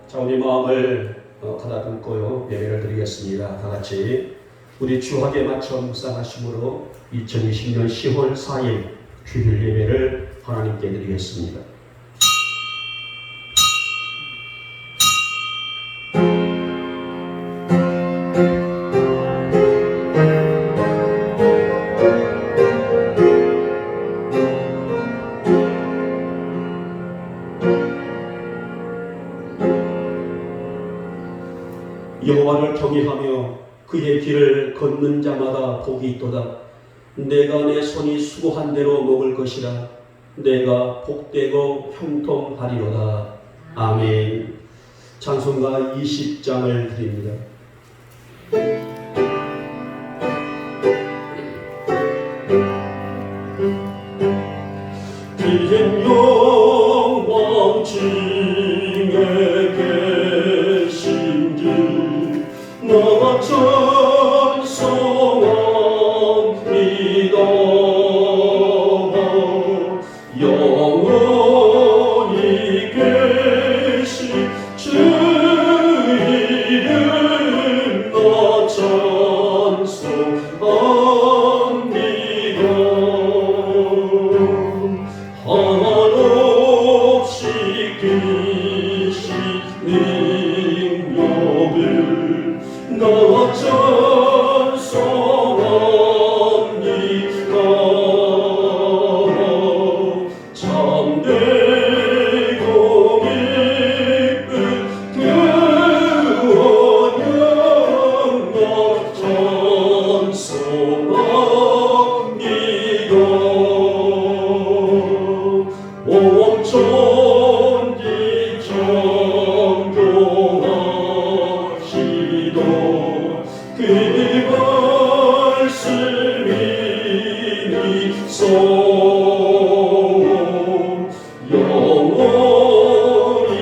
자, 우리 마음을 가다듬고요 예배를 드리겠습니다. 다 같이 우리 주학에 맞춰 묵상하심으로 2020년 10월 4일 주일 예배를 하나님께 드리겠습니다. 여호와를 경외하며 그의 길을 걷는 자마다 복이 있도다. 내가 내 손이 수고한 대로 먹을 것이라. 내가 복되고 형통하리로다. 아멘. 찬송가 20장을 드립니다. 기행 영광 징에 계신 주 나와 찬송합니다. 영원히 계신 주 이름 나 찬송합니다. 한없이 크신 능력을 나와 찬송합니다. 참되고 기쁜 그 언약 나 찬송합니다. 온 천지 창조하시던 그 말씀이 있어 영원히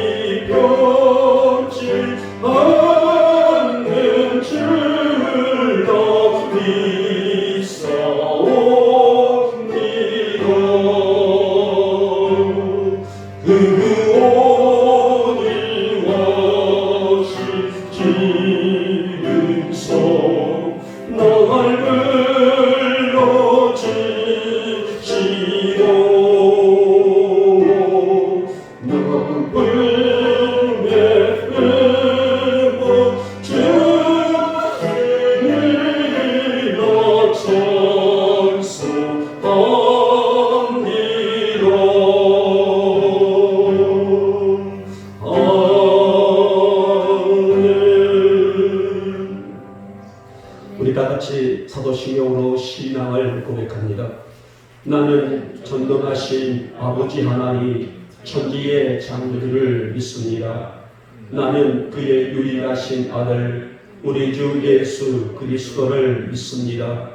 변치 않는 줄 나 믿사옵니다. 그 오늘 와신 지은서 날 불러주시고 나를 내빼고 주님이나 찬송합니다. 우리 다 같이 사도신경으로 신앙을 고백합니다. 나는 전능하신 아버지 하나님 천지의 창조주를 믿습니다. 나는 그의 유일하신 아들 우리 주 예수 그리스도를 믿습니다.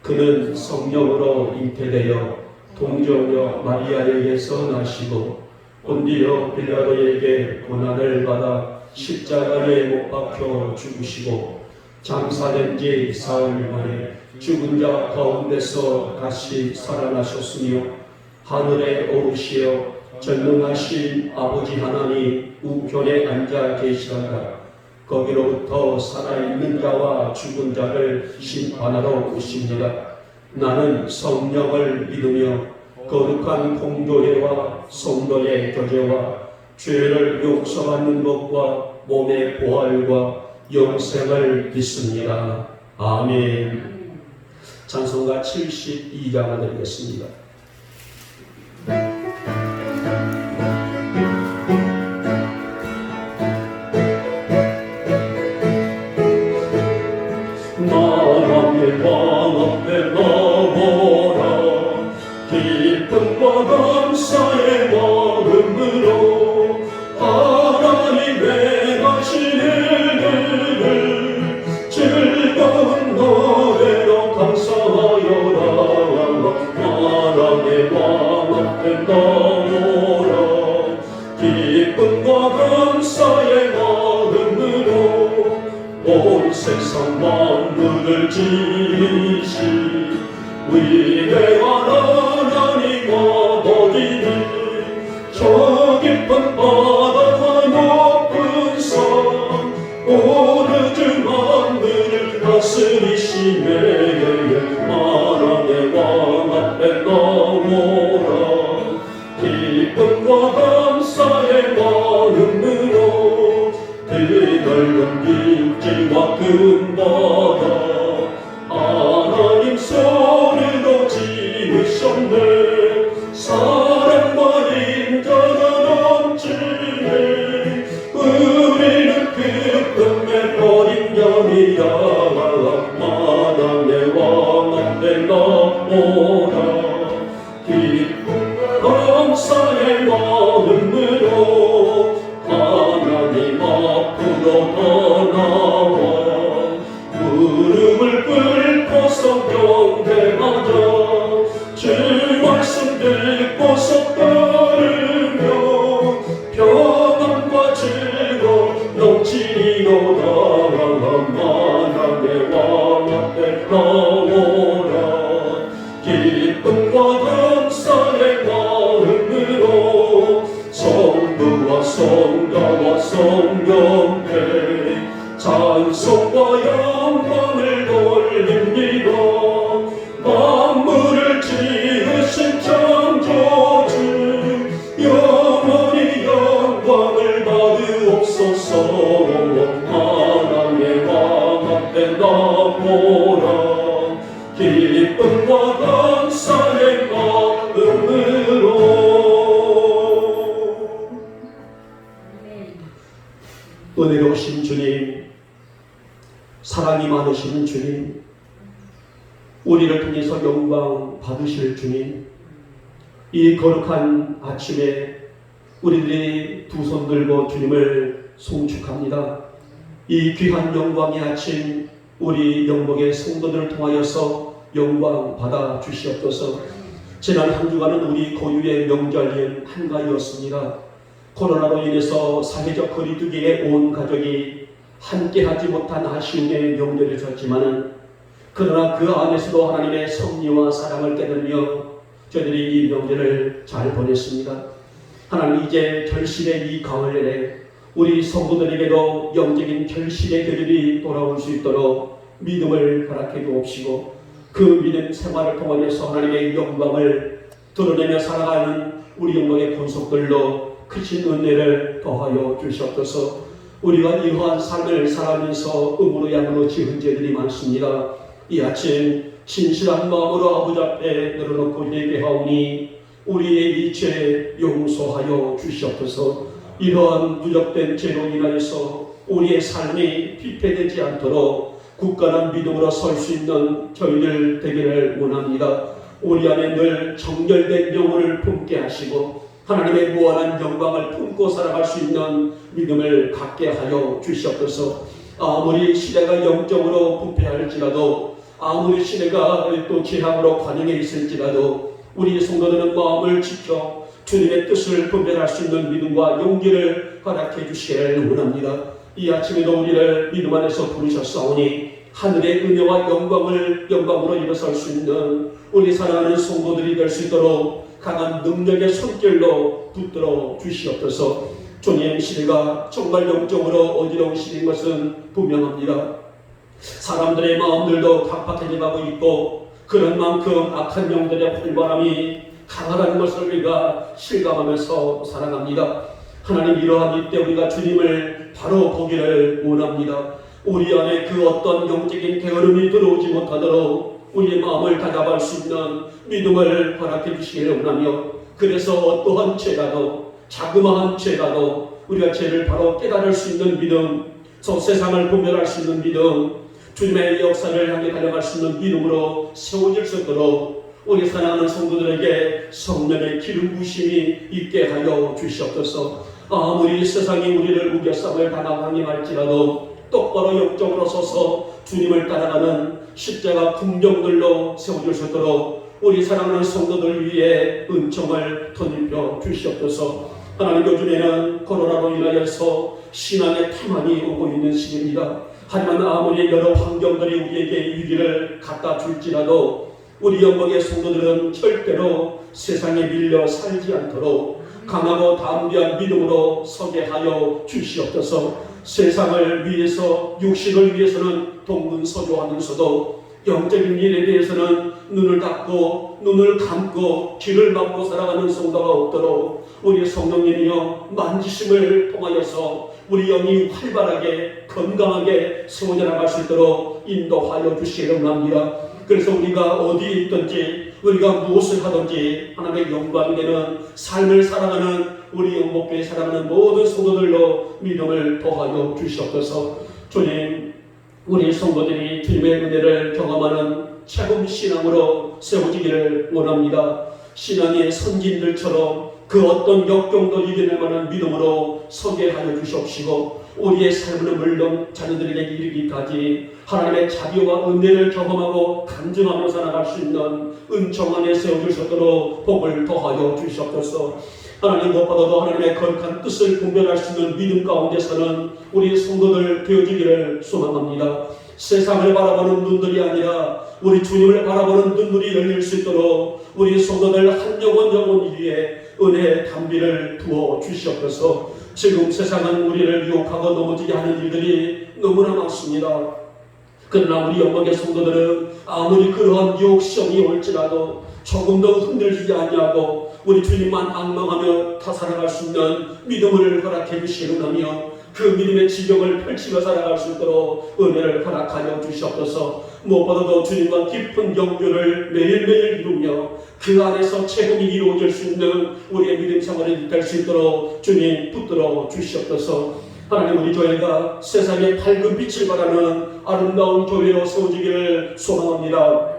그는 성령으로 잉태되어 동정녀 마리아에게서 나시고 본디오 빌라도에게 고난을 받아 십자가에 못 박혀 죽으시고 장사된 지 사흘 만에 죽은 자 가운데서 다시 살아나셨으며 하늘에 오르시어 전능하신 아버지 하나님 우편에 앉아 계시다가 거기로부터 살아있는 자와 죽은 자를 심판하러 오십니다. 나는 성령을 믿으며 거룩한 공교회와 성도의 교제와 죄를 용서받는 것과 몸의 부활과 영생을 믿습니다. 아멘. 찬송가 72장을 드리겠습니다. 나의 왕 앞에 나오라 기쁨과 감사의 마음으로 하나님의 행하신 일들을 즐거운 노래로 감사하여라. 나의 왕 앞에 나오라 기쁨과 감사의 마음으로 온 세상 만물을 지으신 위대한 하나님 아버지는 저 깊은 바다와 높은 만왕의 왕 앞에 나오라. 기쁨과 감사의 마음으로 성부와 성자와 성령께 찬송과 영광을 돌립니다. 만물을 지으신 창조주 영원히 영광을 받으옵소서. 하나님의 왕 앞에 나오라. 기쁨과 감사의 마음으로. 은혜로우신 주님, 사랑이 많으신 주님, 우리를 통해서 영광 받으실 주님, 이 거룩한 아침에 우리들이 두 손 들고 주님을 송축합니다. 이 귀한 영광의 아침, 우리 영목의 성도들을 통하여서 영광 받아 주시옵소서. 지난 한 주간은 우리 고유의 명절인 한가위였습니다. 코로나로 인해서 사회적 거리두기에 온 가족이 함께하지 못한 아쉬움의 명절이었지만은, 그러나 그 안에서도 하나님의 섭리와 사랑을 깨달으며 저희들이 이 명절을 잘 보냈습니다. 하나님, 이제 결실의 이 가을에 우리 성도들에게도 영적인 결실의 계절이 돌아올 수 있도록 믿음을 허락해 주옵시고, 그 믿음 생활을 통하여서 하나님의 영광을 드러내며 살아가는 우리 영광의 권속들로 크신 은혜를 더하여 주시옵소서. 우리가 이러한 삶을 살아가면서 음으로 양으로 지은 죄들이 많습니다. 이 아침 진실한 마음으로 아버지 앞에 내려놓고 예배하오니 우리의 이 죄 용서하여 주시옵소서. 이러한 누적된 죄로 인하여서 우리의 삶이 피폐되지 않도록 굳건한 믿음으로 설 수 있는 저희들 되기를 원합니다. 우리 안에 늘 정결된 영혼을 품게 하시고 하나님의 무한한 영광을 품고 살아갈 수 있는 믿음을 갖게 하여 주시옵소서. 아무리 시대가 영적으로 부패할지라도, 아무리 시대가 또 죄악으로 관영해 있을지라도 우리 성도들은 마음을 지켜 주님의 뜻을 분별할 수 있는 믿음과 용기를 허락해 주시기를 원합니다. 이 아침에도 우리를 믿음 안에서 부르셨사오니 하늘의 은혜와 영광으로 일어설 수 있는 우리 사랑하는 성도들이 될 수 있도록 강한 능력의 손길로 붙들어 주시옵소서. 주님, 시대가 정말 영적으로 어지러운 시대인 것은 분명합니다. 사람들의 마음들도 각박해져가고 있고, 그런 만큼 악한 영들의 활발함이 강하다는 것을 우리가 실감하면서 살아갑니다. 하나님, 이러한 이때 우리가 주님을 바로 보기를 원합니다. 우리 안에 그 어떤 영적인 게으름이 들어오지 못하도록 우리의 마음을 다잡을 수 있는 믿음을 허락해 주시기를 원하며, 그래서 어떠한 죄라도, 자그마한 죄라도 우리가 죄를 바로 깨달을 수 있는 믿음, 저 세상을 분별할 수 있는 믿음, 주님의 역사를 향해 달려갈 수 있는 믿음으로 세워질 수 있도록 우리 사랑하는 성도들에게 성령의 기름 부심이 있게 하여 주시옵소서. 아무리 세상이 우리를 우겨쌈을 당할지라도 똑바로 영적으로 서서 주님을 따라가는 십자가 궁정들로 세워질 수 있도록 우리 사랑하는 성도들 위해 은총을 터입혀 주시옵소서. 하나님, 요즘에는 코로나로 인하여서 신앙의 태만이 오고 있는 시기입니다. 하지만 아무리 여러 환경들이 우리에게 위기를 갖다 줄지라도 우리 영광의 성도들은 절대로 세상에 밀려 살지 않도록 강하고 담대한 믿음으로 서게 하여 주시옵소서. 세상을 위해서, 육신을 위해서는 동분서주하면서도 영적인 일에 대해서는 눈을 닫고 눈을 감고 귀를 막고 살아가는 성도가 없도록 우리 성령님이여 만지심을 통하여서 우리 영이 활발하게 건강하게 세워져 나갈 수 있도록 인도하여 주시기를 원합니다. 그래서 우리가 어디에 있든지, 우리가 무엇을 하든지 하나님의 영광이 되는 삶을 살아가는 우리 영목교회 살아가는 모든 성도들로 믿음을 더하여 주시옵소서. 주님, 우리 성도들이 주님의 은혜를 경험하는 체험 신앙으로 세워지기를 원합니다. 신앙의 선진들처럼 그 어떤 역경도 이겨낼 만한 믿음으로 서게 하여 주시옵시고, 우리의 삶은 물론 자녀들에게 이르기까지 하나님의 자비와 은혜를 경험하고 간증하며 살아갈 수 있는 은총 안에 세워주셨도록 복을 더하여 주시옵소서. 하나님 무엇보다도 하나님의 거룩한 뜻을 분별할 수 있는 믿음 가운데 사는 우리 성도들 되어지기를 소망합니다. 세상을 바라보는 눈들이 아니라 우리 주님을 바라보는 눈물이 열릴 수 있도록 우리 성도들 한 영혼 위에 은혜의 담비를 부어 주시옵소서. 지금 세상은 우리를 유혹하고 넘어지게 하는 일들이 너무나 많습니다. 그러나 우리 영광의 성도들은 아무리 그러한 유혹 시험이 올지라도 조금 더 흔들리지 아니하고 우리 주님만 앙망하며 다 살아갈 수 있는 믿음을 허락해 주시느라며 그 믿음의 지경을 펼치며 살아갈 수 있도록 은혜를 허락하여 주시옵소서. 무엇보다도 주님과 깊은 영교를 매일매일 이루며 그 안에서 체험이 이루어질 수 있는 우리의 믿음 생활이 될 수 있도록 주님 붙들어 주시옵소서. 하나님, 우리 교회가 세상의 밝은 빛을 발하는 아름다운 교회로 세워지기를 소망합니다.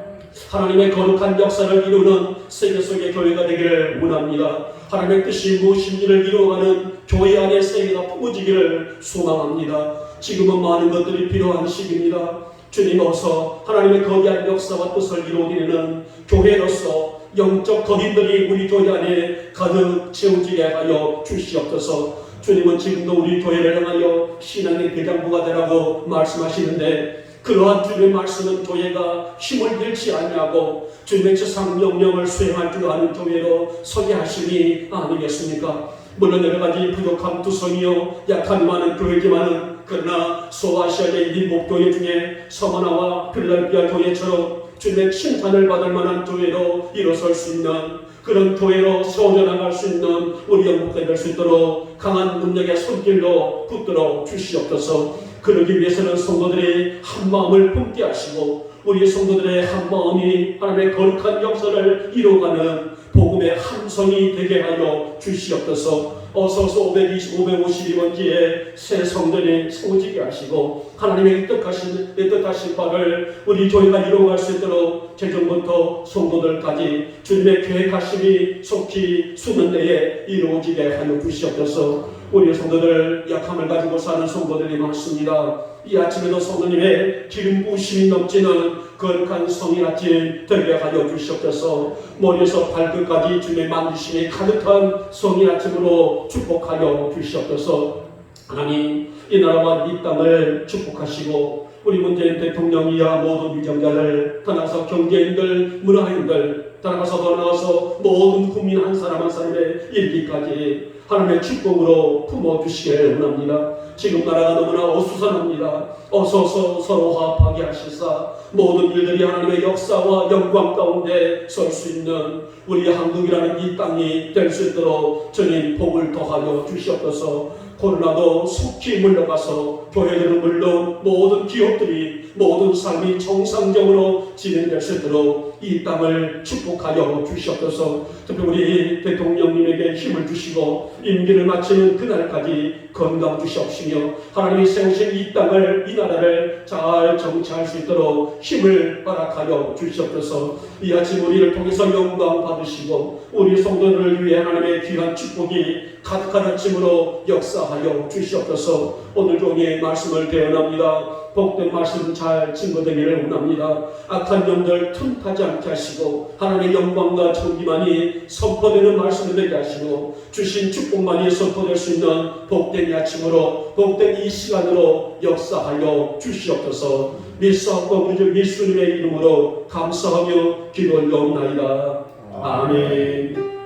하나님의 거룩한 역사를 이루는 세계 속의 교회가 되기를 원합니다. 하나님의 뜻이 무엇인지를 이루어가는 교회 안의 세계가 품어지기를 소망합니다. 지금은 많은 것들이 필요한 시기입니다. 주님, 어서 하나님의 거대한 역사와 뜻을 이루어내는 교회로서 영적 거인들이 우리 교회 안에 가득 채워지게 하여 주시옵소서. 주님은 지금도 우리 교회를 향하여 신앙의 대장부가 되라고 말씀하시는데 그러한 주님의 말씀은 교회가 힘을 잃지 아니하고 주님의 지상 명령을 수행할 줄 아는 교회로 서게 하시니 아니겠습니까? 물론 여러 가지 부족함 두성이요 약함이 많은 교회지만은 그러나 소아시아의 일목교회 중에 서머나와 필라델피아 교회처럼 주님의 칭찬을 받을 만한 교회로 일어설 수 있는 그런 교회로 세워져 나갈 수 있는 우리 영국에 될 수 있도록 강한 능력의 손길로 붙들어 주시옵소서. 그러기 위해서는 성도들이 한 마음을 품게 하시고 우리 성도들의 한 마음이 하나님의 거룩한 역사를 이루어가는 복음의 함성이 되게 하여 주시옵소서. 어서서 552번지에 새 성전이 세워지게 하시고 하나님의 뜻하신 바를 우리 교회가 이루어갈 수 있도록 재정부터 성도들까지 주님의 계획하심이 속히 수는 내에 이루어지게 하여 주시옵소서. 우리 성도들 약함을 가지고 사는 성도들이 많습니다. 이 아침에도 성도님의 기름 부으심이 넘치는 거룩한 성인 아침 되게 하여 주시옵소서. 머리에서 발끝까지 주님의 만지심이 가득한 성인 아침으로 축복하여 주시옵소서. 하나님, 이 나라와 이 땅을 축복하시고 우리 문재인 대통령이야 모든 위정자들, 떠나서 경제인들, 문화인들, 따라가서 더 나아서 모든 국민 한 사람 한 사람의 일기까지 하나님의 축복으로 품어주시길 원합니다. 지금 나라가 너무나 어수선합니다. 어서서 서로 화합하게 하시사 모든 일들이 하나님의 역사와 영광 가운데 설 수 있는 우리 한국이라는 이 땅이 될 수 있도록 주님 복을 더하여 주시옵소서. 코로나도 속히 물러가서 교회들은 물론 모든 기업들이 모든 삶이 정상적으로 진행될 수 있도록 이 땅을 축복하여 주시옵소서. 특히 우리 대통령님에게 힘을 주시고 임기를 마치는 그날까지 건강 주시옵시며 하나님이 세우신 이 땅을, 이 나라를 잘 정치할 수 있도록 힘을 허락하여 주시옵소서. 이 아침 우리를 통해서 영광 받으시고 우리 성도들을 위해 하나님의 귀한 축복이 가득한 아침으로 역사하여 주시옵소서. 오늘 종의 말씀을 대언합니다. 복된 말씀 잘 증거되기를 원합니다. 악한 영들 틈타지 않게 하시고 하나님의 영광과 존귀만이 선포되는 말씀을 되게 하시고 주신 축복만이 선포될 수 있는 복된 이 아침으로 복된 이 시간으로 역사하여 주시옵소서. 밀사하고 예수님의 이름으로 감사하며 기도 올려옵나이다. 아멘.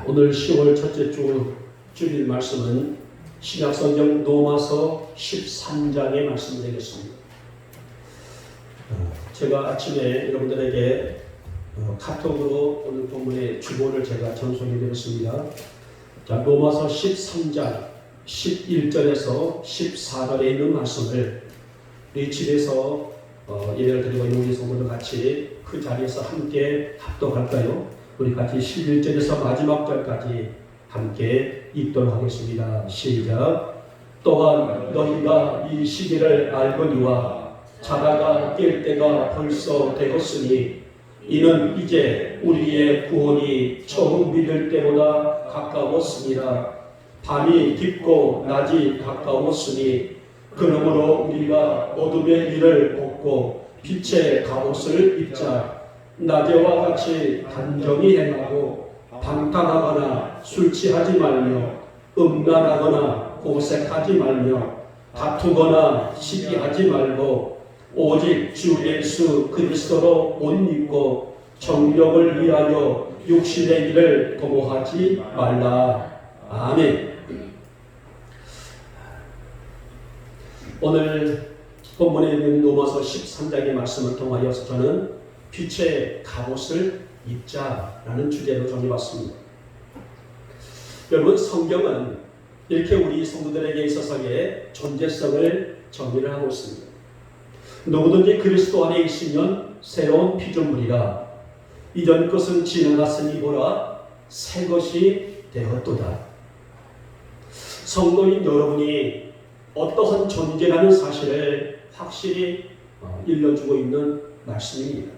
오늘 10월 첫째 주 주일 말씀은 신약성경 로마서 13장의 말씀이 되겠습니다. 제가 아침에 여러분들에게 카톡으로 오늘 본문의 주보를 제가 전송해 드렸습니다. 자, 로마서 13장 11절에서 14절에 있는 말씀을 우리 집에서 예배를 드리고 있는 우리 성도들 같이 그 자리에서 함께 합독할까요? 우리 같이 11절에서 마지막 절까지 함께 읽도록 하겠습니다. 시작. 또한 너희가 이 시기를 알거니와 자다가 깰 때가 벌써 되었으니 이는 이제 우리의 구원이 처음 믿을 때보다 가까웠습니다. 밤이 깊고 낮이 가까웠으니 그러므로 우리가 어둠의 일을 벗고 빛의 갑옷을 입자. 낮에와 같이 단정히 행하고 방탕하거나 술 취하지 말며 음란하거나 고색하지 말며 다투거나 시기하지 말고 오직 주 예수 그리스도로 옷 입고 정력을 위하여 육신의 일을 도모하지 말라. 아멘. 오늘 본문에 있는 로마서 13장의 말씀을 통하여서 저는 빛의 갑옷을 입자라는 주제로 정해봤습니다. 여러분, 성경은 이렇게 우리 성도들에게 있어서의 존재성을 정의를 하고 있습니다. 누구든지 그리스도 안에 있으면 새로운 피조물이라. 이전 것은 지나갔으니 보라 새 것이 되었도다. 성도인 여러분이 어떠한 존재라는 사실을 확실히 일러주고 있는 말씀입니다.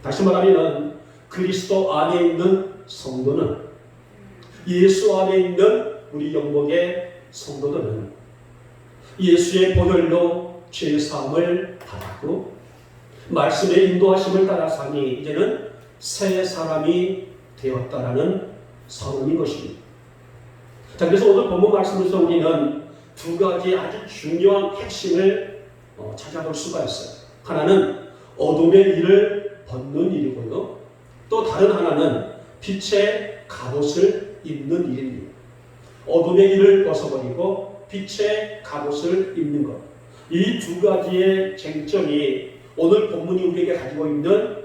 다시 말하면 그리스도 안에 있는 성도는, 예수 안에 있는 우리 영복의 성도들은 예수의 보혈로 죄사함을 받았고 말씀의 인도하심을 따라 사니 이제는 새 사람이 되었다라는 선언인 것입니다. 자, 그래서 오늘 본문 말씀에서 우리는 두 가지 아주 중요한 핵심을 찾아볼 수가 있어요. 하나는 어둠의 일을 벗는 일이고요. 또 다른 하나는 빛의 갑옷을 입는 일입니다. 어둠의 일을 벗어버리고 빛의 갑옷을 입는 것. 이 두 가지의 쟁점이 오늘 본문이 우리에게 가지고 있는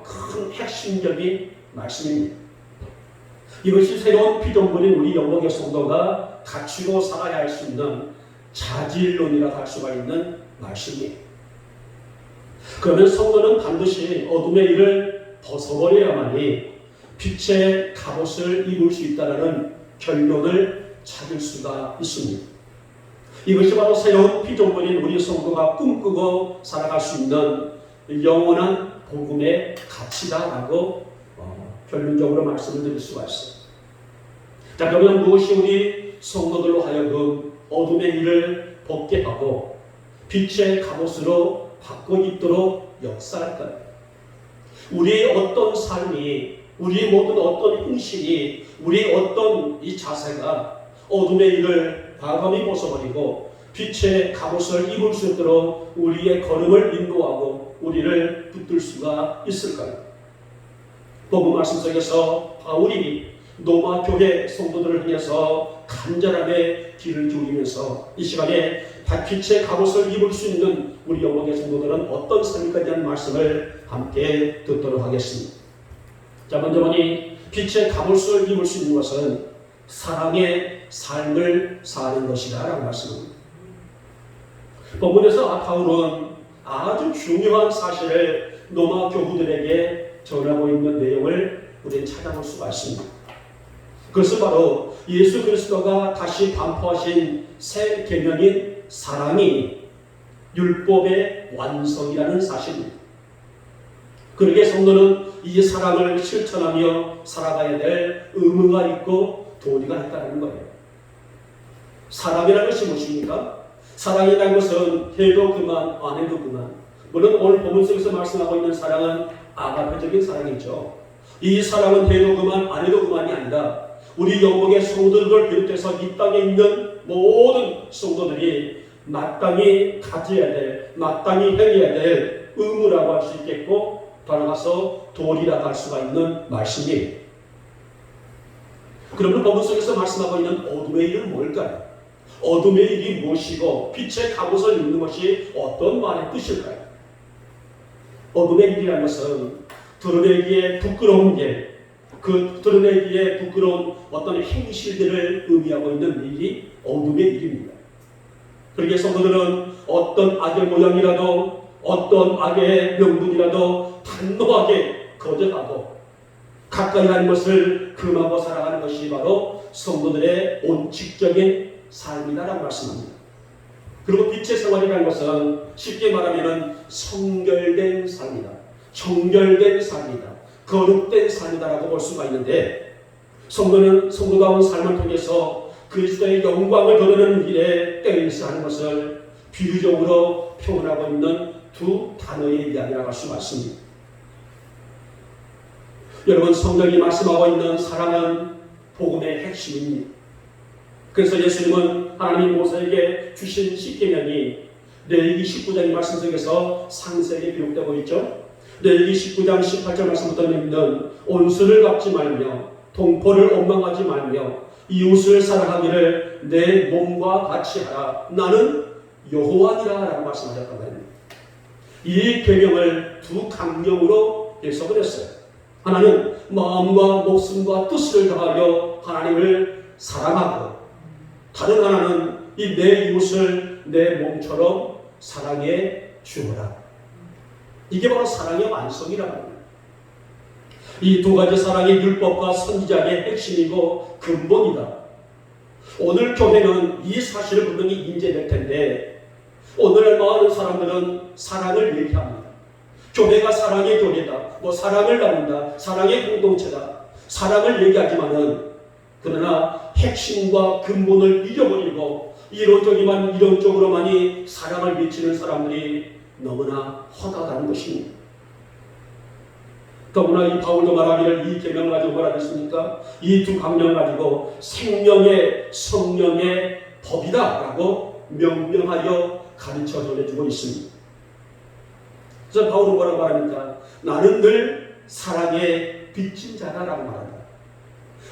큰 핵심적인 말씀입니다. 이것이 새로운 피조물인 우리 영광의 성도가 갖추고 살아야 할 수 있는 자질론이라 할 수가 있는 말씀이에요. 그러면 성도는 반드시 어둠의 일을 벗어버려야만이 빛의 갑옷을 입을 수 있다는 결론을 찾을 수가 있습니다. 이것이 바로 새로운 피조물인 우리 성도가 꿈꾸고 살아갈 수 있는 영원한 복음의 가치다라고 결론적으로 말씀을 드릴 수가 있어요. 자, 그러면 무엇이 우리 성도들로 하여금 어둠의 일을 벗게 하고 빛의 갑옷으로 바꿔 입도록 역사할까요? 우리의 어떤 삶이, 우리의 모든 어떤 행실이, 우리의 어떤 이 자세가 어둠의 일을 과감히 벗어버리고 빛의 갑옷을 입을 수 있도록 우리의 걸음을 인도하고 우리를 붙들 수가 있을까요? 본문 말씀 속에서 바울이 로마 교회 성도들을 향해서 간절함의 길을 기울이면서 이 시간에 빛의 갑옷을 입을 수 있는 우리 영광의 성도들은 어떤 삶일까에 대한 말씀을 함께 듣도록 하겠습니다. 자, 먼저 보니 빛의 갑옷을 입을 수 있는 것은 사랑의 삶을 사는 것이다 라고 말씀합니다. 본문에서 바울은 아주 중요한 사실을 로마 교우들에게 전하고 있는 내용을 우리는 찾아볼 수가 있습니다. 그것은 바로 예수 그리스도가 다시 반포하신 새 계명인 사랑이 율법의 완성이라는 사실입니다. 그러기에 성도는 이 사랑을 실천하며 살아가야 될 의무가 있고 도리가 있다는 거예요. 사랑이라는 것이 무엇입니까? 사랑이라는 것은 해도 그만 안 해도 그만. 물론 오늘 본문 속에서 말씀하고 있는 사랑은 아가페적인 사랑이죠. 이 사랑은 해도 그만 안 해도 그만이 아니라 우리 영광의 성도들을 비롯해서 이 땅에 있는 모든 성도들이 마땅히 가져야 될, 마땅히 행해야 될 의무라고 할 수 있겠고 더 나아가서 도리라고 할 수가 있는 말씀이에요. 그러면 본문 속에서 말씀하고 있는 어둠의 일은 뭘까요? 어둠의 일이 무엇이고 빛의 갑옷을 입는 것이 어떤 말의 뜻일까요? 어둠의 일이라는 것은 드러내기에 부끄러운 일, 그 드러내기에 부끄러운 어떤 행실들을 의미하고 있는 일이 어둠의 일입니다. 그러기에 성도들은 어떤 악의 모양이라도 어떤 악의 명분이라도 단호하게 거절하고 가까이 하는 것을 금하고 살아가는 것이 바로 성도들의 원칙적인 삶이다라고 말씀합니다. 그리고 빛의 생활이라는 것은 쉽게 말하면 성결된 삶이다. 정결된 삶이다. 거룩된 삶이다라고 볼 수가 있는데, 성도는 성도다운 삶을 통해서 그리스도의 영광을 드러내는 일에 떼어있어 하는 것을 비유적으로 표현하고 있는 두 단어의 이야기라고 할 수가 있습니다. 여러분, 성경이 말씀하고 있는 사랑은 복음의 핵심입니다. 그래서 예수님은 하나님 모세에게 주신 십계명이 레위기 19장의 말씀 속에서 상세하게 기록되고 있죠. 레위기 19장 18절 말씀부터 있는 온수를 갚지 말며 동포를 원망하지 말며 이웃을 사랑하기를 내 몸과 같이 하라. 나는 여호와니라 라고 말씀하셨다고 합니다. 이 계명을 두 강령으로 해석을 했어요. 하나는 마음과 목숨과 뜻을 다하여 하나님을 사랑하고, 다른 하나는 이 내 이웃을 내 몸처럼 사랑해 주어라. 이게 바로 사랑의 완성이라는 겁니다. 이 두 가지 사랑의 율법과 선지자의 핵심이고 근본이다. 오늘 교회는 이 사실을 분명히 인지될 텐데, 오늘날 많은 사람들은 사랑을 얘기합니다. 교회가 사랑의 교회다, 사랑을 나눈다, 사랑의 공동체다, 사랑을 얘기하지만은, 그러나 핵심과 근본을 잃어버리고 이론적으로만이 사랑을 미치는 사람들이 너무나 허다하다는 것입니다. 더구나 이 바울도 말하기를 이 계명을 가지고 뭐라 했습니까? 이 두 강령을 가지고 생명의 성령의 법이다 라고 명명하여 가르쳐 전해주고 있습니다. 그래서 바울은 뭐라고 말합니까? 나는 늘 사랑의 빚진 자다 라고 말합니다.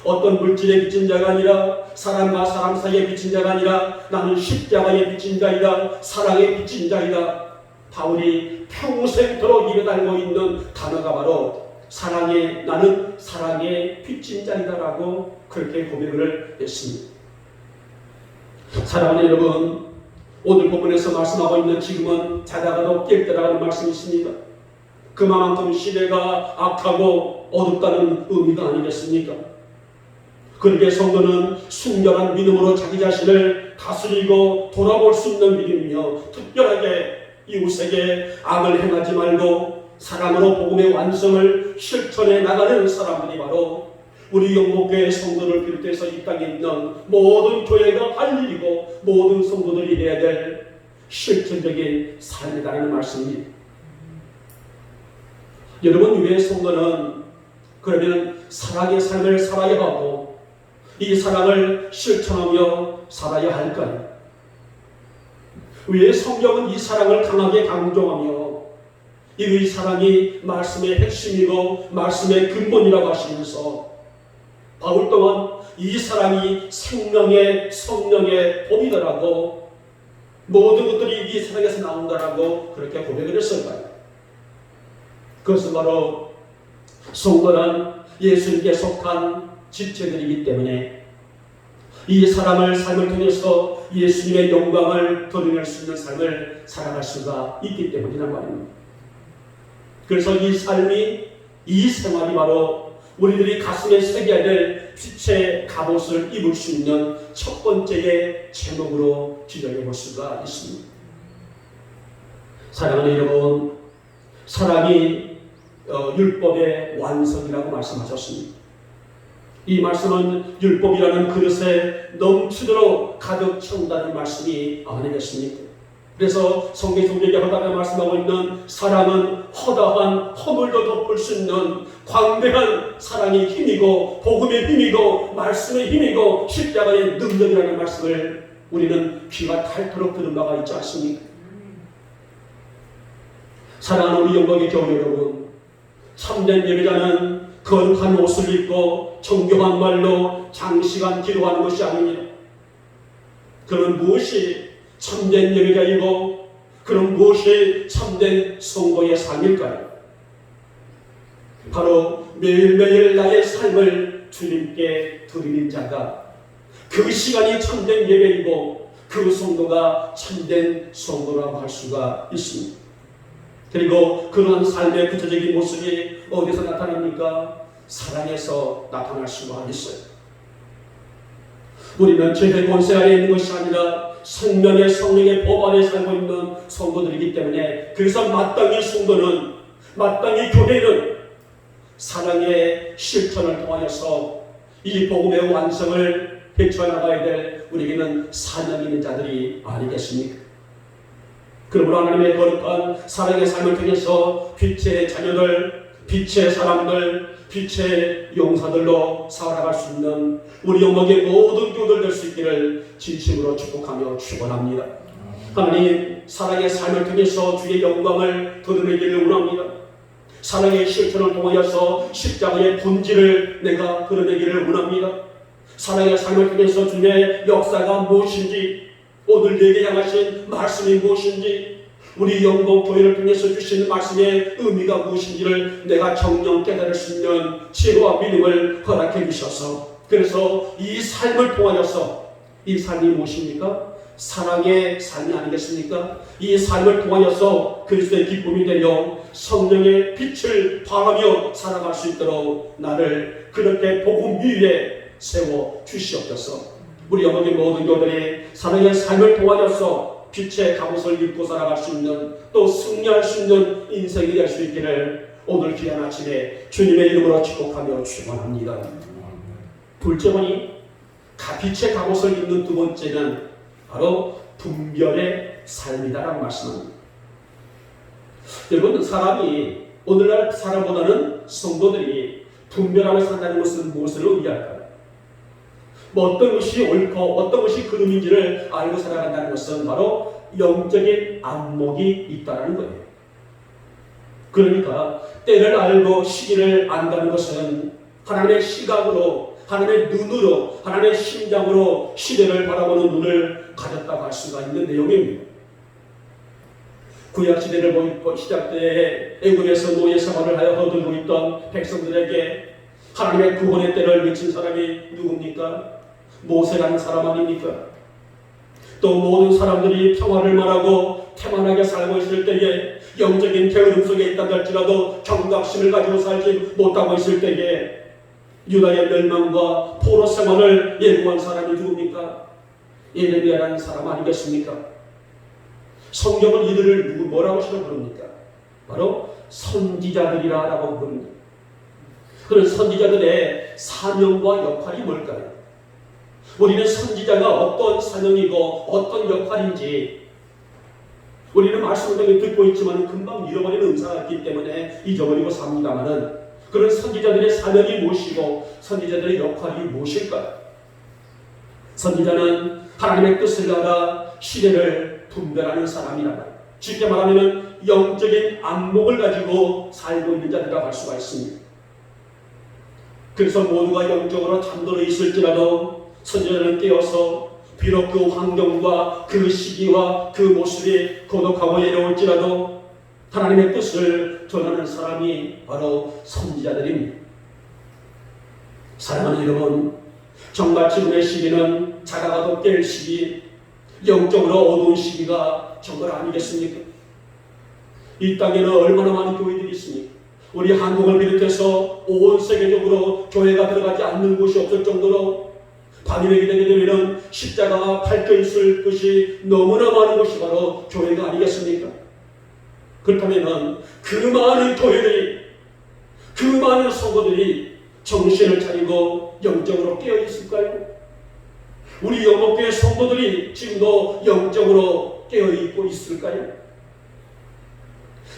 어떤 물질의 빚진 자가 아니라, 사람과 사람 사이의 빚진 자가 아니라, 나는 십자가의 빚진 자이다, 사랑의 빚진 자이다. 바울이 평생토록 입에 달고 있는 단어가 바로 나는 사랑의 빚진 자이다라고 그렇게 고백을 했습니다. 사랑하는 여러분, 오늘 본문에서 말씀하고 있는 지금은 자다가도 깰 때라는 말씀이 있습니다. 그만큼 시대가 악하고 어둡다는 의미가 아니겠습니까? 그러기에 성도는 순결한 믿음으로 자기 자신을 다스리고 돌아볼 수 있는 믿음이며, 특별하게 이웃에게 악을 행하지 말고 사랑으로 복음의 완성을 실천해 나가는 사람들이 바로 우리 영목교회 성도를 비롯해서 이 땅에 있는 모든 교회가 할 일이고 모든 성도들이 해야 될 실천적인 삶이라는 말씀입니다. 여러분, 왜 성도는 그러면 사랑의 삶을 살아야 하고 이 사랑을 실천하며 살아야 할까요? 왜 성경은 이 사랑을 강하게 강조하며 이 사랑이 말씀의 핵심이고 말씀의 근본이라고 하시면서 바울 또한 이 사랑이 생명의 성령의 법이더라고, 모든 것들이 이 사랑에서 나온다라고 그렇게 고백을 했을까요? 그것은 바로 성도는 예수님께 속한 지체들이기 때문에 이 사람을 삶을 통해서 예수님의 영광을 드러낼 수 있는 삶을 살아갈 수가 있기 때문이란 말입니다. 그래서 이 삶이, 이 생활이 바로 우리들이 가슴에 새겨야 될 빛의 갑옷을 입을 수 있는 첫 번째의 제목으로 지정해 볼 수가 있습니다. 사랑하는 여러분, 사랑이 율법의 완성이라고 말씀하셨습니다. 이 말씀은 율법이라는 그릇에 넘치도록 가득 채운다는 말씀이 아니겠습니까? 그래서 성경에 허다하게 말씀하고 있는 사랑은 허다한 허물도 덮을 수 있는 광대한 사랑의 힘이고 복음의 힘이고 말씀의 힘이고 십자가의 능력이라는 말씀을 우리는 귀가 닳도록 들은 바가 있지 않습니까? 사랑하는 우리 영광의 교회 여러분, 참된 예배자는 거룩한 옷을 입고 정교한 말로 장시간 기도하는 것이 아닙니다. 그는 무엇이 참된 예배자이고 그럼 무엇이 참된 성도의 삶일까요? 바로 매일매일 나의 삶을 주님께 드리는 자가 그 시간이 참된 예배이고 그 성도가 참된 성도라고 할 수가 있습니다. 그리고 그러한 삶의 구체적인 모습이 어디서 나타납니까? 사랑에서 나타날 수가 있어요. 우리는 죄의 권세 아래 있는 것이 아니라 생명의 성령의 법 안에 살고 있는 성도들이기 때문에, 그래서 마땅히 성도는, 마땅히 교회는 사랑의 실천을 통하여서 이 복음의 완성을 헤쳐나가야 될 우리에게는 사명 있는 자들이 아니겠습니까? 그러므로 하나님의 거룩한 사랑의 삶을 통해서 빛의 자녀들, 빛의 사람들, 빛의 용사들로 살아갈 수 있는 우리 영목의 모든 교들 될 수 있기를 진심으로 축복하며 축원합니다. 하나님, 사랑의 삶을 통해서 주의 영광을 드러내기를 원합니다. 사랑의 실천을 통하여서 십자가의 본질을 내가 드러내기를 원합니다. 사랑의 삶을 통해서 주의 역사가 무엇인지, 오늘 내게 향하신 말씀이 무엇인지, 우리 영목교회를 통해서 주시는 말씀의 의미가 무엇인지를 내가 정녕 깨달을 수 있는 지혜와 믿음을 허락해 주셔서, 그래서 이 삶을 통하여서, 이 삶이 무엇입니까? 사랑의 삶이 아니겠습니까? 이 삶을 통하여서 그리스도의 기쁨이 되어 성령의 빛을 발하며 살아갈 수 있도록 나를 그렇게 복음 위에 세워 주시옵소서. 우리 영역의 모든 교들이 사랑의 삶을 통하여서 빛의 갑옷을 입고 살아갈 수 있는, 또 승리할 수 있는 인생이 될 수 있기를 오늘 귀한 아침에 주님의 이름으로 축복하며 축원합니다. 둘째는 빛의 갑옷을 입는 두 번째는 바로 분별의 삶이다라고 말씀합니다. 여러분, 사람이 오늘날 사람보다는 성도들이 분별하며 산다는 것은 무엇을 의미할까요? 어떤 것이 옳고 어떤 것이 그름인지를 알고 살아간다는 것은 바로 영적인 안목이 있다는 거예요. 그러니까 때를 알고 시기를 안다는 것은 하나님의 시각으로, 하나님의 눈으로, 하나님의 심장으로 시대를 바라보는 눈을 가졌다고 할 수가 있는 내용입니다. 구약시대를 시작 때에 애굽에서 노예 생활을 하여 거들고 있던 백성들에게 하나님의 구원의 때를 외친 사람이 누굽니까? 모세라는 사람 아닙니까? 또 모든 사람들이 평화를 말하고 태만하게 살고 있을 때에, 영적인 게으름 속에 있다 할지라도 경각심을 가지고 살지 못하고 있을 때에 유다의 멸망과 포로 생활을 예고한 사람이 누굽니까? 예레미야라는 사람 아니겠습니까? 성경은 이들을 뭐라고 부릅니까? 바로 선지자들이라고 부릅니다. 그런 선지자들의 사명과 역할이 뭘까요? 우리는 선지자가 어떤 사명이고 어떤 역할인지 우리는 말씀을 듣고 있지만 금방 잃어버리는 은사가 있기 때문에 잊어버리고 삽니다마는, 그런 선지자들의 사명이 무엇이고 선지자들의 역할이 무엇일까요? 선지자는 하나님의 뜻을 알아 시대를 분별하는 사람이라, 쉽게 말하면 영적인 안목을 가지고 살고 있는 자들이라고 할 수가 있습니다. 그래서 모두가 영적으로 잠들어 있을지라도 선지자는 깨어서 비록 그 환경과 그 시기와 그 모습이 고독하고 외로울지라도 하나님의 뜻을 전하는 사람이 바로 선지자들입니다. 사랑하는 여러분, 정말 지금의 시기는 자다가도 깰 시기, 영적으로 어두운 시기가 정말 아니겠습니까? 이 땅에는 얼마나 많은 교회들이 있습니까? 우리 한국을 비롯해서 온 세계적으로 교회가 들어가지 않는 곳이 없을 정도로 밤이 되게 되면 십자가가 밝혀 있을 것이 너무나 많은 것이 바로 교회가 아니겠습니까? 그렇다면 그 많은 교회들이, 그 많은 성도들이 정신을 차리고 영적으로 깨어 있을까요? 우리 영목교회 성도들이 지금도 영적으로 깨어 있고 있을까요?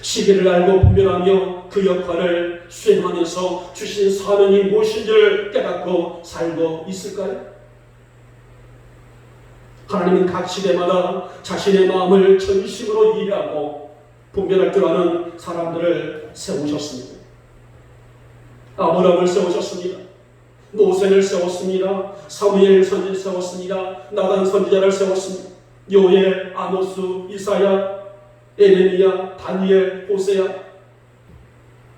시기를 알고 분별하며 그 역할을 수행하면서 주신 사명이 무엇인지를 깨닫고 살고 있을까요? 하나님은 각 시대마다 자신의 마음을 전심으로 이해하고 분별할 줄 아는 사람들을 세우셨습니다. 아브라함을 세우셨습니다. 모세를 세웠습니다. 사무엘 선지자를 세웠습니다. 나단 선지자를 세웠습니다. 요엘, 아모스, 이사야, 에레미야, 다니엘, 호세야.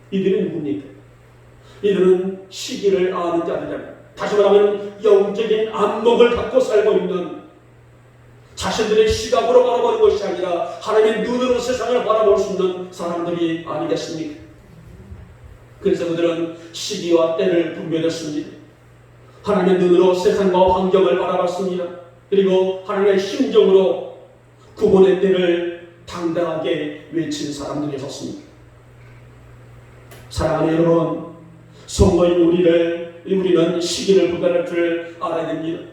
이들은 누굽니까? 이들은 시기를 아는 자들이다. 다시 말하면 영적인 안목을 갖고 살고 있는, 자신들의 시각으로 바라보는 것이 아니라 하나님의 눈으로 세상을 바라볼 수 있는 사람들이 아니겠습니까? 그래서 그들은 시기와 때를 분별했습니다. 하나님의 눈으로 세상과 환경을 바라봤습니다. 그리고 하나님의 심정으로 구원의 때를 당당하게 외친 사람들이 있었습니다. 사랑하는 여러분, 성도인 우리는 시기를 구별할 줄 알아야 됩니다.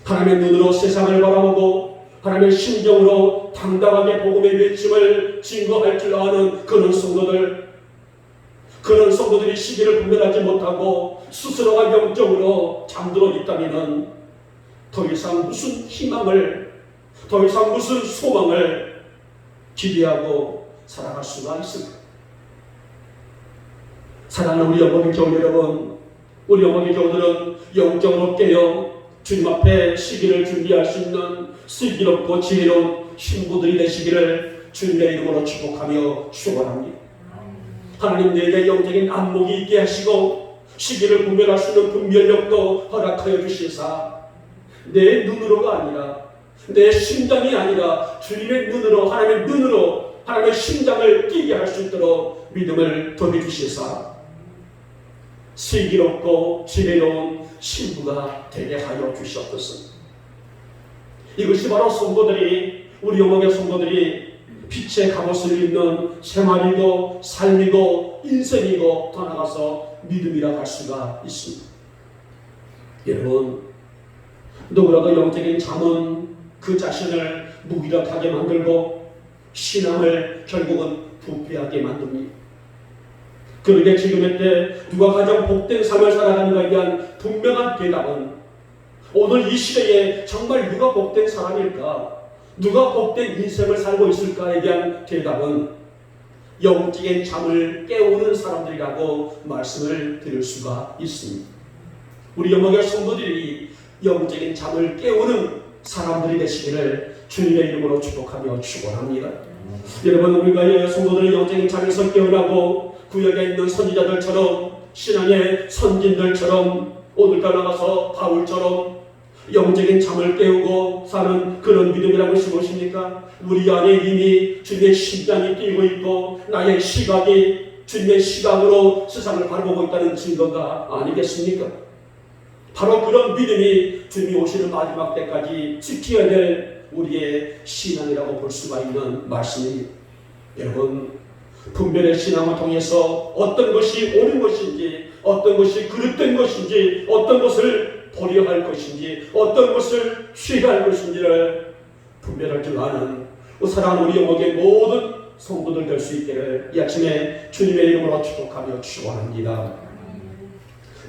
하나님의 눈으로 세상을 바라보고 하나님의 심정으로 당당하게 복음의 외침을 증거할 줄 아는 그런 성도들이 시기를 분별하지 못하고 스스로가 영적으로 잠들어 있다면 더 이상 무슨 희망을, 더 이상 무슨 소망을 기대하고 살아갈 수가 있습니다. 사랑하는 우리 영광의 교우 여러분, 우리 영광의 교우들은 영적으로 깨어 주님 앞에 시기를 준비할 수 있는 슬기롭고 지혜로운 신부들이 되시기를 주님의 이름으로 축복하며 축원합니다. 하나님 내게 영적인 안목이 있게 하시고 시기를 분별할 수 있는 분별력도 허락하여 주시사 내 눈으로가 아니라 내 심장이 아니라 주님의 눈으로, 하나님의 눈으로 하나님의 심장을 끼게 할 수 있도록 믿음을 더해 주시사 슬기롭고 지혜로운 신부가 되게 하여 주시옵소서. 이것이 바로 성도들이, 우리 영혼의 성도들이 빛의 갑옷을 입는 생활이고 삶이고 인생이고 더 나아가서 믿음이라고 할 수가 있습니다. 여러분, 누구라도 영적인 잠은 그 자신을 무기력하게 만들고 신앙을 결국은 부패하게 만듭니다. 그러게 지금의 때 누가 가장 복된 삶을 살아가는가에 대한 분명한 대답은 오늘 이 시대에 정말 누가 복된 사람일까? 누가 복된 인생을 살고 있을까에 대한 대답은 영적인 잠을 깨우는 사람들이라고 말씀을 드릴 수가 있습니다. 우리 영광의 성도들이 영적인 잠을 깨우는 사람들이 되시기를 주님의 이름으로 축복하며 축원합니다. 여러분, 우리가 성도들의 영적인 잠에서 깨어나고 구역에 있는 선지자들처럼 신앙의 선진들처럼 오늘까 나가서 바울처럼 영적인 잠을 깨우고 사는 그런 믿음이라고 하시 무엇입니까? 우리 안에 이미 주님의 심장이 뛰고 있고 나의 시각이 주님의 시각으로 세상을 바라보고 있다는 증거가 아니겠습니까? 바로 그런 믿음이 주님이 오시는 마지막 때까지 지켜야 될 우리의 신앙이라고 볼 수가 있는 말씀입니다. 여러분, 분별의 신앙을 통해서 어떤 것이 옳은 것인지, 어떤 것이 그릇된 것인지, 어떤 것을 버려야 할 것인지, 어떤 것을 취해야 할 것인지를 분별할 줄 아는 사랑하는 우리 영혼의 모든 성도들 될 수 있기를 이 아침에 주님의 이름으로 축복하며 축원합니다.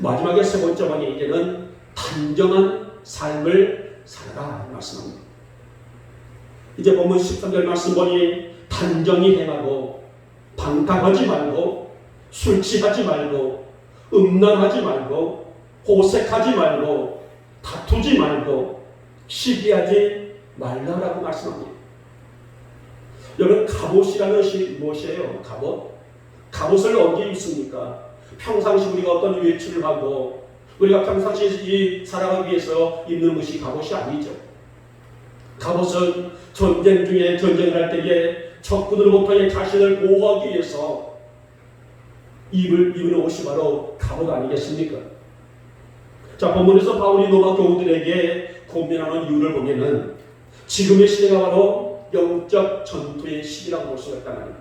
마지막에 세 번째 방에 이제는 단정한 삶을 살아라 말씀합니다. 이제 본문 13절 말씀 보니 단정히 행하고 방탕하지 말고 술 취하지 말고 음란하지 말고 호색하지 말고 다투지 말고 시기하지 말라라고 말씀합니다. 여러분, 갑옷이라는 것이 무엇이에요? 갑옷? 갑옷을 언제 입습니까? 평상시 우리가 어떤 외출을 하고 우리가 평상시 살아가기 위해서 입는 것이 갑옷이 아니죠. 갑옷은 전쟁 중에 전쟁을 할 때에 적군으로부터의 자신을 보호하기 위해서 입는 옷이 바로 갑옷 아니겠습니까? 자, 본문에서 바울이 로마 교우들에게 고민하는 이유를 보면은 지금의 시대가 바로 영적 전투의 시기라고 볼 수가 있단 말입니다.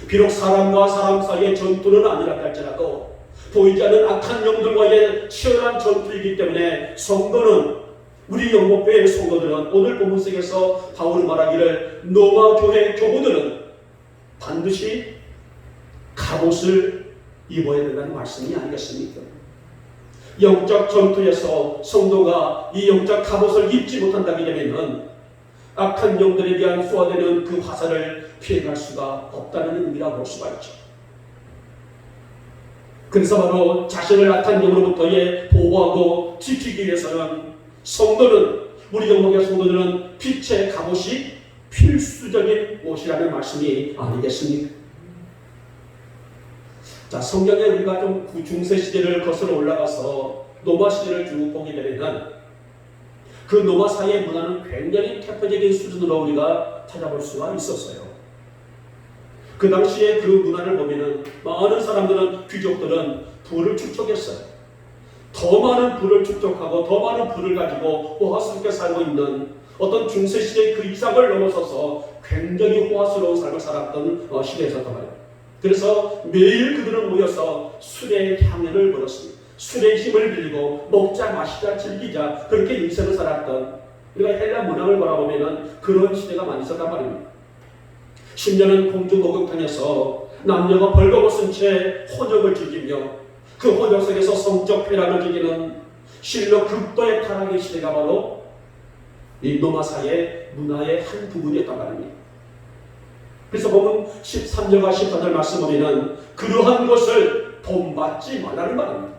비록 사람과 사람 사이의 전투는 아니라 할지라도 보이지 않는 악한 영들과의 치열한 전투이기 때문에 성도는, 우리 영목교회의 성도들은, 오늘 본문 속에서 바울이 말하기를 로마 교회 교우들은 반드시 갑옷을 입어야 된다는 말씀이 아니겠습니까? 영적 전투에서 성도가 이 영적 갑옷을 입지 못한다게 되면 악한 영들에 대한 쏘아대는 그 화살을 피해갈 수가 없다는 의미라고 볼 수가 있죠. 그래서 바로 자신을 악한 영으로부터의 보호하고 지키기 위해서는 성도는, 우리 영목의 성도들은 빛의 갑옷이 필수적인 옷이라는 말씀이 아니겠습니까? 자, 성경에 우리가 좀 중세 시대를 거슬러 올라가서 로마 시대를 쭉 보게 되면 그 로마 사회의 문화는 굉장히 태폐적인 수준으로 우리가 찾아볼 수가 있었어요. 그 당시에 그 문화를 보면은 많은 사람들은, 귀족들은 부를 축적했어요. 더 많은 부를 축적하고 더 많은 부를 가지고 호화스럽게 살고 있는 어떤 중세시대의 그 이상을 넘어서서 굉장히 호화스러운 삶을 살았던 시대였었단 말이에요. 그래서 매일 그들은 모여서 술의 향연을 벌였습니다. 술의 힘을 빌리고 먹자 마시자 즐기자 그렇게 인생을 살았던, 우리가 헬라 문화를 바라보면 그런 시대가 많이 있었단 말입니다. 심지어는 공중 목욕탕에서 남녀가 벌거벗은 채 혼욕을 즐기며 그 혼욕 속에서 성적 쾌락을 즐기는 실로 극도의 타락의 시대가 바로 이 노마사의 문화의 한 부분이었단 말입니다. 그래서 보면 13절과 14절 말씀 보면 그러한 것을 본받지 말라는 말입니다.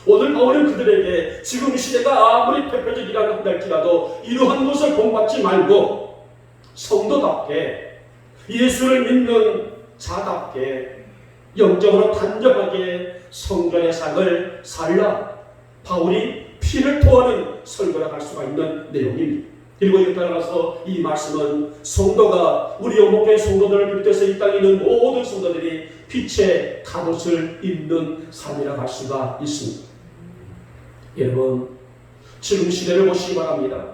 오늘 바울은 그들에게 지금 시대가 아무리 폐폐적이라 할지라도 이러한 것을 본받지 말고 성도답게 예수를 믿는 자답게 영적으로 단정하게 성전의 삶을 살라. 바울이 피를 토하는 설교를 할 수가 있는 내용입니다. 그리고 이에 따라서 이 말씀은 성도가, 우리 영목교회 성도들을 비롯해서 이 땅에 있는 모든 성도들이 빛의 갑옷을 입는 삶이라고 할 수가 있습니다. 여러분, 지금 시대를 보시기 바랍니다.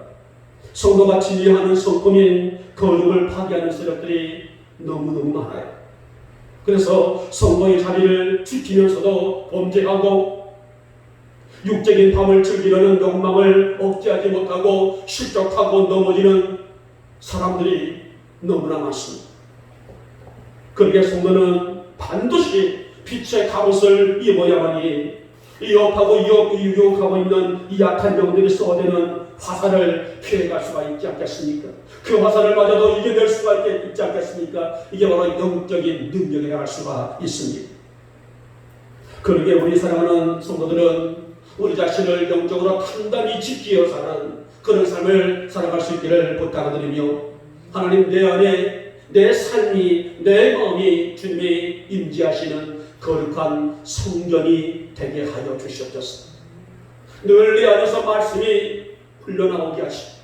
성도가 진리하는 성품인 거룩을 파괴하는 세력들이 너무너무 많아요. 그래서 성도의 자리를 지키면서도 범죄하고 육적인 밤을 즐기려는 욕망을 억제하지 못하고 실족하고 넘어지는 사람들이 너무나 많습니다. 그러기에 성도는 반드시 빛의 갑옷을 입어야만이 위협하고 유혹하고 있는 이 약한 영들이 쏘아대는 화살을 피해갈 수가 있지 않겠습니까? 그 화살을 맞아도 이겨낼 수가 있지 않겠습니까? 이게 바로 영적인 능력이라 할 수가 있습니다. 그러기에 우리 사랑하는 성도들은 우리 자신을 영적으로 단단히 지키어 사는 그런 삶을 살아갈 수 있기를 부탁드리며, 하나님 내 안에 내 삶이, 내 마음이 주님이 임재하시는 거룩한 성전이 되게 하여 주시옵소서. 늘 내 안에서 말씀이 흘러나오게 하시고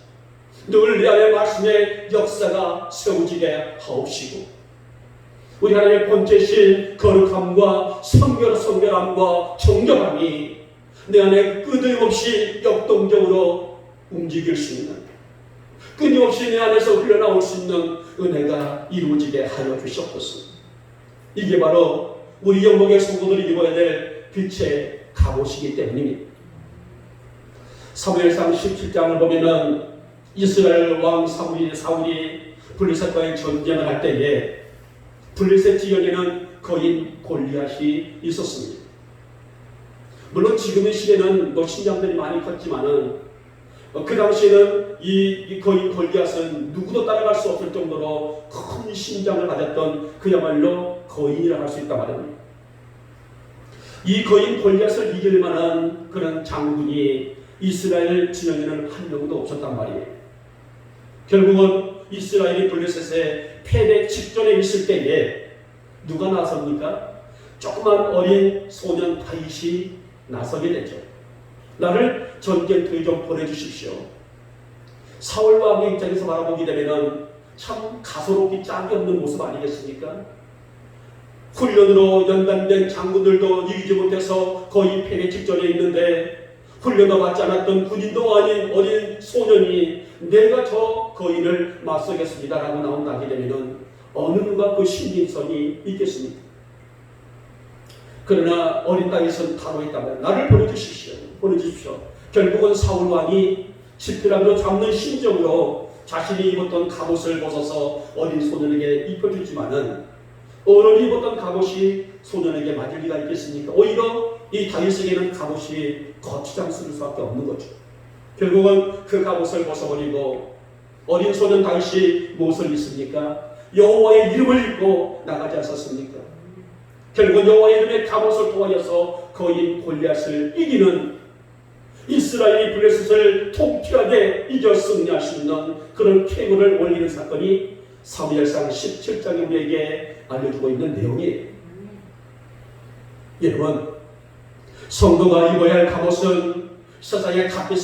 늘 내 안에 말씀의 역사가 세워지게 하옵시고, 우리 하나님의 본체신 거룩함과 성결함과 정결함이 내 안에 끊임없이 역동적으로 움직일 수 있는, 끊임없이 내 안에서 흘러나올 수 있는 은혜가 이루어지게 하여 주시옵소서. 이게 바로 우리 영목의 성도들이 입어야 될 빛의 갑옷이기 때문입니다. 사무엘상 17장을 보면은 이스라엘 왕 사울이 블레셋과의 전쟁을 할 때에 블레셋 지역에는 거인 골리앗이 있었습니다. 물론 지금의 시대는 신장들이 많이 컸지만은 그 당시에는 이 거인 골리앗은 누구도 따라갈 수 없을 정도로 큰 심장을 가졌던 그야말로 거인이라고 할 수 있단 말입니다. 이 거인 골리앗을 이길 만한 그런 장군이 이스라엘 진영에는 한 명도 없었단 말이에요. 결국은 이스라엘이 블레셋에 패배 직전에 있을 때에 누가 나섭니까? 조그만 어린 소년 다윗이 나서게 되죠. 나를 전쟁터에 좀 보내주십시오. 사울 왕의 입장에서 바라보게 되면 참 가소롭기 짝이 없는 모습 아니겠습니까? 훈련으로 연단된 장군들도 이기지 못해서 거의 패배 직전에 있는데, 훈련도 받지 않았던 군인도 아닌 어린 소년이 내가 저 거인을 맞서겠습니다라고 나온다게 되면 어느 누가 그 신빙성이 있겠습니까? 그러나 어린 다윗은 바로 있다면 나를 보내주십시오. 결국은 사울 왕이 지푸라기로 잡는 심정으로 자신이 입었던 갑옷을 벗어서 어린 소년에게 입혀주지만은 어른이 입었던 갑옷이 소년에게 맞을 리가 있겠습니까? 오히려 이 다윗에게는 갑옷이 거추장스러울 수밖에 없는 거죠. 결국은 그 갑옷을 벗어버리고 어린 소년 다윗이 무엇을 입습니까? 여호와의 이름을 입고 나가지 않았습니까? 결국은 여호와의 이름의 갑옷을 통하여서 거인 골리앗을 이기는, 이스라엘이 블레셋을 통쾌하게 이겨 승리할 수 있는 그런 쾌거를 올리는 사건이 사무엘상 17장에 우리에게 알려주고 있는 내용이에요. 여러분, 성도가 입어야 할 갑옷은 세상의 값비싼